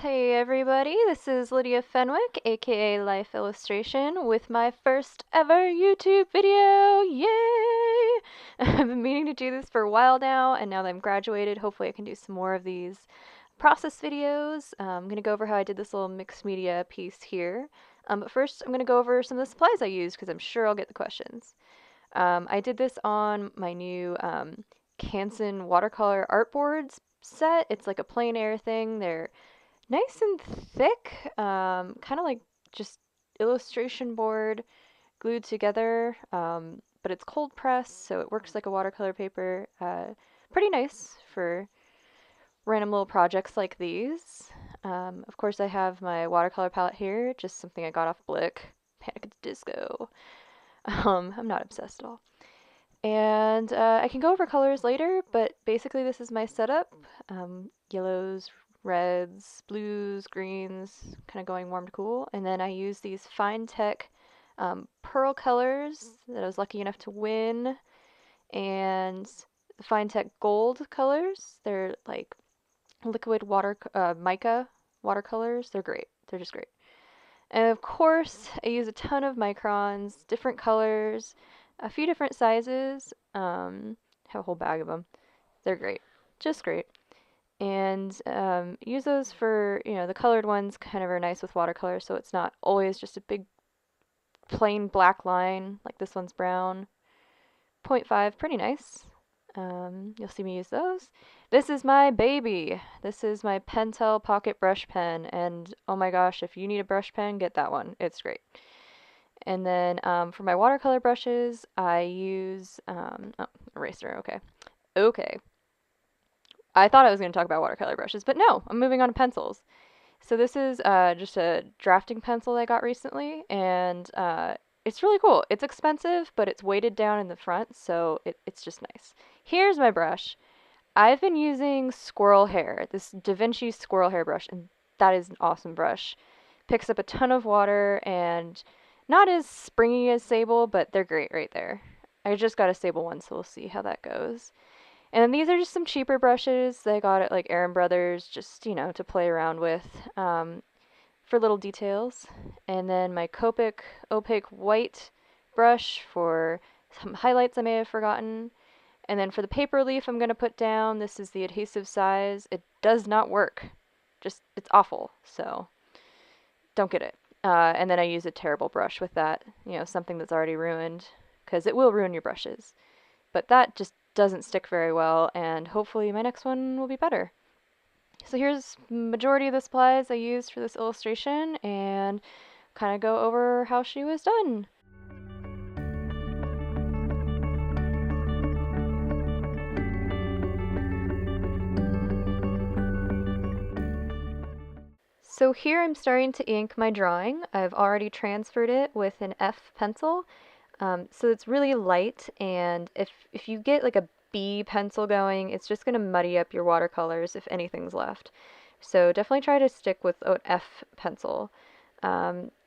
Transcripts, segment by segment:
Hey everybody, this is Lydia Fenwick, aka Lyfe Illustration, with my first ever YouTube video! Yay! I've been meaning to do this for a while now, and now that I'm graduated, hopefully I can do some more of these process videos. I'm going to go over how I did this little mixed media piece here. But first, I'm going to go over some of the supplies I used, because I'm sure I'll get the questions. I did this on my new Canson watercolor artboards set. It's like a plein air thing. They're nice and thick, kind of like just illustration board glued together, but it's cold pressed, so it works like a watercolor paper. Pretty nice for random little projects like these. Of course, I have my watercolor palette here, just something I got off Blick. Panic at the Disco. I'm not obsessed at all. And I can go over colors later, but basically this is my setup. Yellows, reds, blues, greens, kind of going warm to cool. And then I use these Fine Tech pearl colors that I was lucky enough to win. And the Fine Tech gold colors, they're like liquid water, mica watercolors. They're great. They're just great. And of course, I use a ton of microns, different colors, a few different sizes. Have a whole bag of them. They're great, just great. And use those for, the colored ones kind of are nice with watercolor, so it's not always just a big plain black line, like this one's brown. 0.5, pretty nice. You'll see me use those. This is my baby. This is my Pentel pocket brush pen, and oh my gosh, if you need a brush pen, get that one. It's great. And then for my watercolor brushes, I use, eraser, okay. Okay. I thought I was going to talk about watercolor brushes, but no, I'm moving on to pencils. So this is just a drafting pencil I got recently, and it's really cool. It's expensive, but it's weighted down in the front, so it's just nice. Here's my brush. I've been using squirrel hair, this Da Vinci squirrel hair brush, and that is an awesome brush. Picks up a ton of water and not as springy as Sable, but they're great right there. I just got a Sable one, so we'll see how that goes. And then these are just some cheaper brushes that I got at like Aaron Brothers, just, to play around with for little details. And then my Copic opaque white brush for some highlights I may have forgotten. And then for the paper leaf I'm going to put down, this is the adhesive size. It does not work. Just, it's awful, so don't get it. And then I use a terrible brush with that, something that's already ruined, because it will ruin your brushes. But that just doesn't stick very well, and hopefully my next one will be better. So here's majority of the supplies I used for this illustration, and kind of go over how she was done. So here I'm starting to ink my drawing. I've already transferred it with an F pencil. So it's really light, and if you get like a B pencil going, it's just going to muddy up your watercolors if anything's left. So definitely try to stick with an F pencil.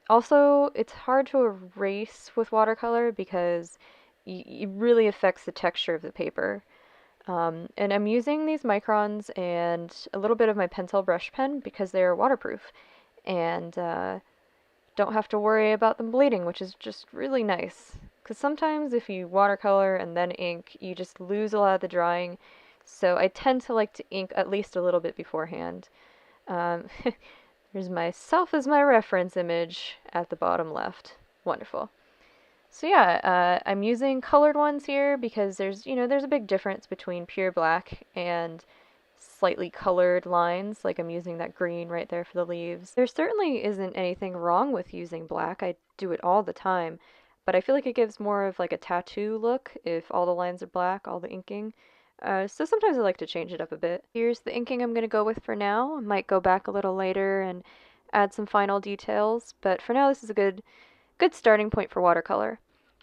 Also, it's hard to erase with watercolor because it really affects the texture of the paper. And I'm using these microns and a little bit of my Pentel brush pen because they're waterproof and don't have to worry about them bleeding, which is just really nice. Because sometimes if you watercolor and then ink, you just lose a lot of the drawing. So I tend to like to ink at least a little bit beforehand. There's myself as my reference image at the bottom left. Wonderful. So yeah, I'm using colored ones here because there's a big difference between pure black and slightly colored lines, like I'm using that green right there for the leaves. There certainly isn't anything wrong with using black. I do it all the time, but I feel like it gives more of like a tattoo look if all the lines are black, all the inking. So sometimes I like to change it up a bit. Here's the inking I'm going to go with for now. I might go back a little later and add some final details, but for now this is a good starting point for watercolor.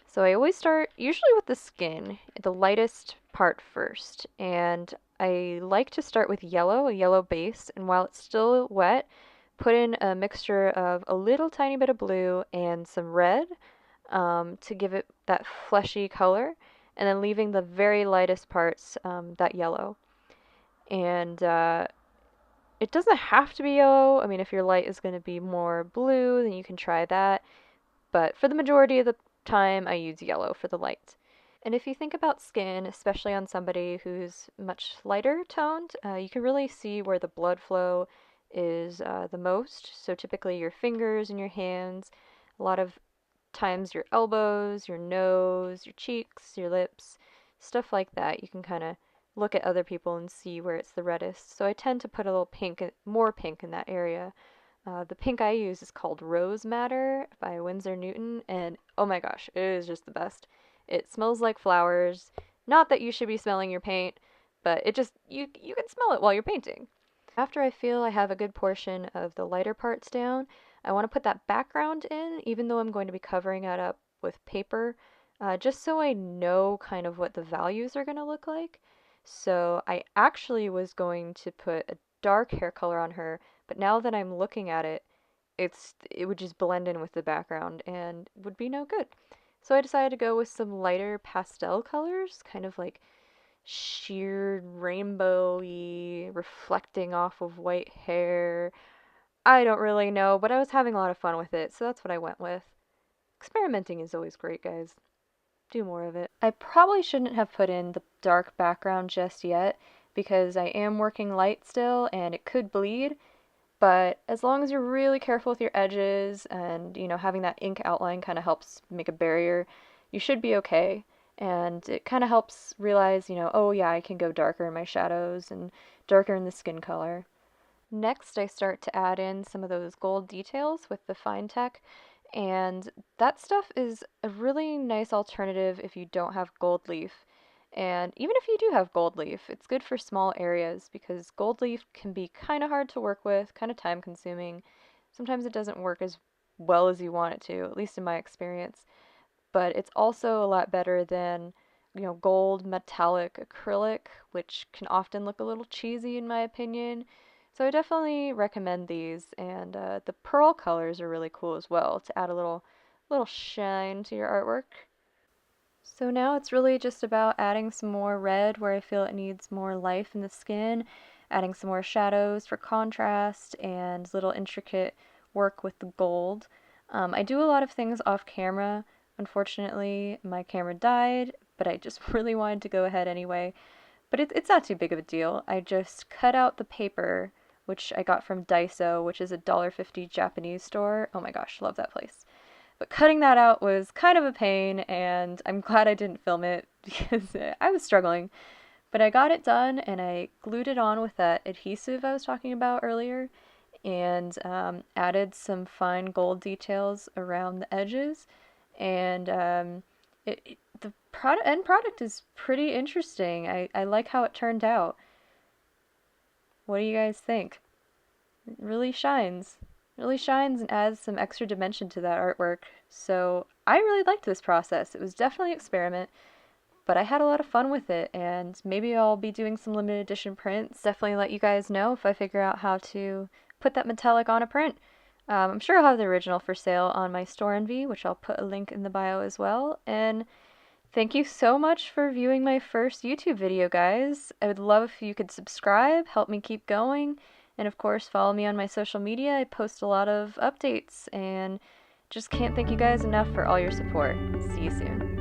So I always start usually with the skin, the lightest part first, and I like to start with yellow, a yellow base, and while it's still wet, put in a mixture of a little tiny bit of blue and some red to give it that fleshy color, and then leaving the very lightest parts that yellow. And It doesn't have to be yellow. I mean, if your light is going to be more blue, then you can try that. But for the majority of the time, I use yellow for the light. And if you think about skin, especially on somebody who's much lighter toned, you can really see where the blood flow is the most. So typically your fingers and your hands, a lot of times your elbows, your nose, your cheeks, your lips, stuff like that. You can kind of look at other people and see where it's the reddest. So I tend to put a little pink, more pink in that area. The pink I use is called Rose Madder by Winsor Newton, and oh my gosh, it is just the best. It smells like flowers. Not that you should be smelling your paint, but it just you can smell it while you're painting. After I feel I have a good portion of the lighter parts down, I want to put that background in, even though I'm going to be covering it up with paper, just so I know kind of what the values are going to look like. So I actually was going to put a dark hair color on her, but now that I'm looking at it, it would just blend in with the background and would be no good. So I decided to go with some lighter pastel colors, kind of like sheer rainbowy, reflecting off of white hair. I don't really know, but I was having a lot of fun with it, so that's what I went with. Experimenting is always great, guys. Do more of it. I probably shouldn't have put in the dark background just yet because I am working light still and it could bleed, but as long as you're really careful with your edges and, having that ink outline kind of helps make a barrier, you should be okay. And it kind of helps realize, oh yeah, I can go darker in my shadows and darker in the skin color. Next, I start to add in some of those gold details with the Fine Tech, and that stuff is a really nice alternative if you don't have gold leaf. And even if you do have gold leaf, it's good for small areas because gold leaf can be kind of hard to work with, kind of time consuming. Sometimes it doesn't work as well as you want it to, at least in my experience. But it's also a lot better than, gold metallic acrylic, which can often look a little cheesy in my opinion. So I definitely recommend these, and the pearl colors are really cool as well to add a little shine to your artwork. So now it's really just about adding some more red where I feel it needs more life in the skin, adding some more shadows for contrast, and little intricate work with the gold. I do a lot of things off camera. Unfortunately, my camera died, but I just really wanted to go ahead anyway. But it's not too big of a deal. I just cut out the paper, which I got from Daiso, which is a $1.50 Japanese store. Oh my gosh, love that place. But cutting that out was kind of a pain, and I'm glad I didn't film it because I was struggling. But I got it done, and I glued it on with that adhesive I was talking about earlier, and added some fine gold details around the edges. And the end product is pretty interesting. I like how it turned out. What do you guys think? It really shines and adds some extra dimension to that artwork. So I really liked this process. It was definitely an experiment, but I had a lot of fun with it, and maybe I'll be doing some limited edition prints. Definitely let you guys know if I figure out how to put that metallic on a print. I'm sure I'll have the original for sale on my store envy, which I'll put a link in the bio as well. And thank you so much for viewing my first YouTube video, guys. I would love if you could subscribe, help me keep going, and of course, follow me on my social media. I post a lot of updates, and just can't thank you guys enough for all your support. See you soon.